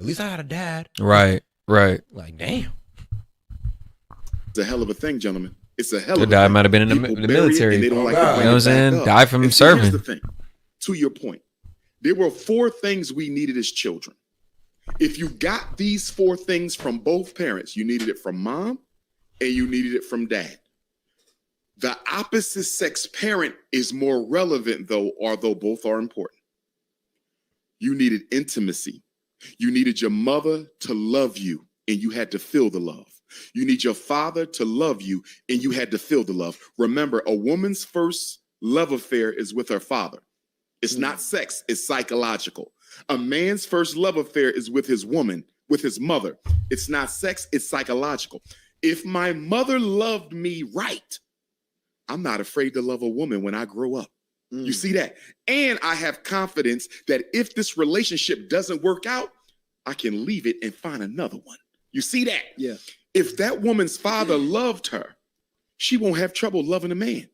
At least I had a dad. Right. Like, damn. It's a hell of a thing, gentlemen. It's a hell Your of a dad thing. might have been in People the bury it military. and they don't Oh, like God. to You bring know what I'm it saying? back up. Died from And see, here's the serving. thing. To your point, there were 4 things we needed as children. If you got these 4 things from both parents, you needed it from mom and you needed it from dad. The opposite sex parent is more relevant, though, although both are important. You needed intimacy. You needed your mother to love you, and you had to feel the love. You need your father to love you, and you had to feel the love. Remember, a woman's first love affair is with her father. It's not sex, it's psychological. A man's first love affair is with his woman, with his mother. It's not sex, it's psychological. If my mother loved me right, I'm not afraid to love a woman when I grow up. You see that? And I have confidence that if this relationship doesn't work out, I can leave it and find another one. You see that? Yeah. If that woman's father loved her, she won't have trouble loving a man.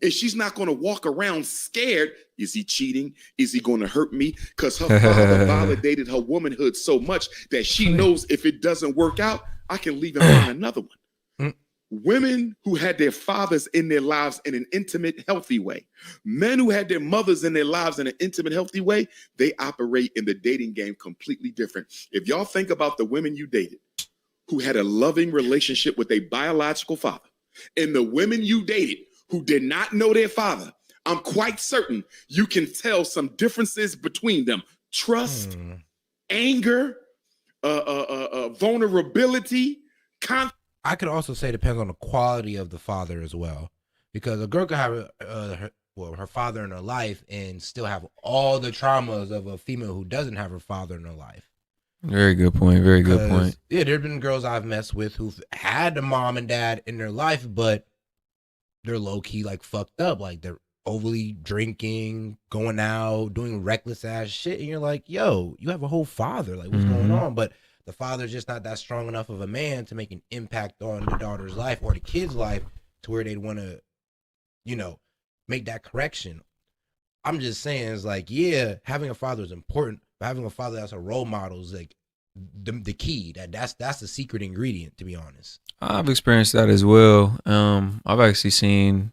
And she's not going to walk around scared. Is he cheating? Is he going to hurt me? Because her father validated her womanhood so much that she knows if it doesn't work out, I can leave and find another one. Women who had their fathers in their lives in an intimate, healthy way. Men who had their mothers in their lives in an intimate, healthy way, they operate in the dating game completely different. If y'all think about the women you dated who had a loving relationship with a biological father and the women you dated who did not know their father, I'm quite certain you can tell some differences between them. Trust, anger, vulnerability, I could also say it depends on the quality of the father as well, because a girl could have her father in her life and still have all the traumas of a female who doesn't have her father in her life. Very good point. Very good point. Yeah, there've been girls I've messed with who've had a mom and dad in their life, but they're low key like fucked up, like they're overly drinking, going out, doing reckless ass shit, and you're like, yo, you have a whole father, like what's going on? But the father's just not that strong enough of a man to make an impact on the daughter's life or the kid's life to where they'd want to, make that correction. I'm just saying, it's like, yeah, having a father is important, but having a father that's a role model is like the key. That's the secret ingredient, to be honest. I've experienced that as well. I've actually seen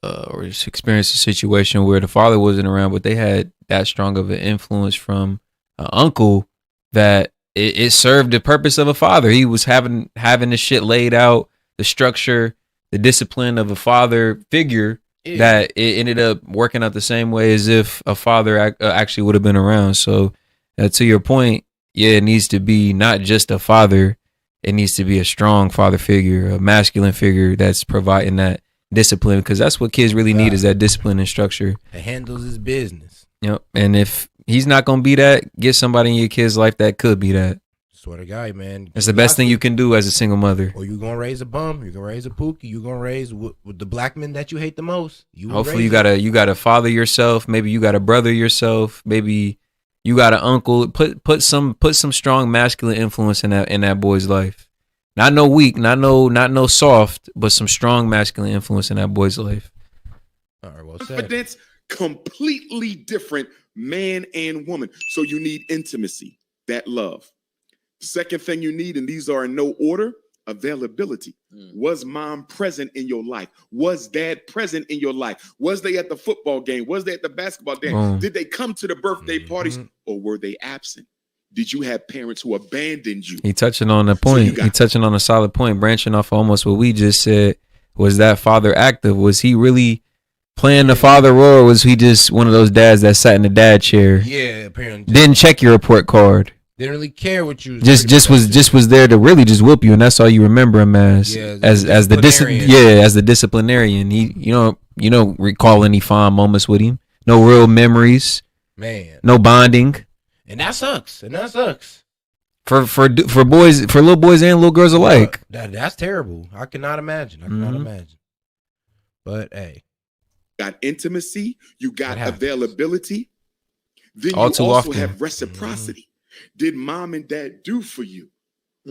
or just experienced a situation where the father wasn't around, but they had that strong of an influence from an uncle that it served the purpose of a father. He was having the shit laid out, the structure, the discipline of a father figure, that it ended up working out the same way as if a father actually would have been around. So to your point, yeah, it needs to be not just a father. It needs to be a strong father figure, a masculine figure that's providing that discipline, because that's what kids really need, is that discipline and structure. It handles his business. Yep. And if he's not going to be that, get somebody in your kid's life that could be that. Swear to God, man. That's the best thing you can do as a single mother. Or you're going to raise a bum. You're going to raise a pookie. You're going to raise with the black men that you hate the most. Hopefully you got a father yourself. Maybe you got a brother yourself. Maybe you got an uncle. Put some strong masculine influence in that boy's life. Not no weak, not no soft, but some strong masculine influence in that boy's life. All right, well said. confidence, completely different man and woman. So you need intimacy, that love. Second thing you need, and these are in no order, availability. Was mom present in your life? Was dad present in your life? Was they at the football game? Was they at the basketball game? Did they come to the birthday parties, or were they absent? Did you have parents who abandoned you? He touching on a point. He touching on a solid point, branching off almost what we just said. Was that father active? Was he really playing the father role, or was he just one of those dads that sat in the dad chair? Yeah, apparently. Didn't check your report card. Didn't really care what you just was there to really just whoop you, and that's all you remember him as. Yeah, as the disciplinarian. He you don't recall any fond moments with him. No real memories. Man. No bonding. And that sucks. For boys, for little boys and little girls alike. That's terrible. I cannot imagine. But hey, got intimacy, you got availability. Then all you too also often have reciprocity. Did mom and dad do for you,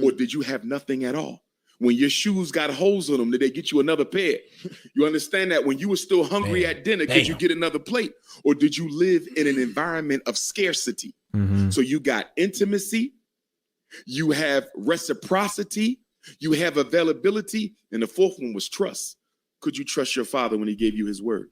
or did you have nothing at all? When your shoes got holes in them, did they get you another pair? You understand that? When you were still hungry at dinner, could you get another plate? Or did you live in an environment of scarcity? So you got intimacy, You have reciprocity. You have availability. And the fourth one was trust. Could you trust your father when he gave you his word?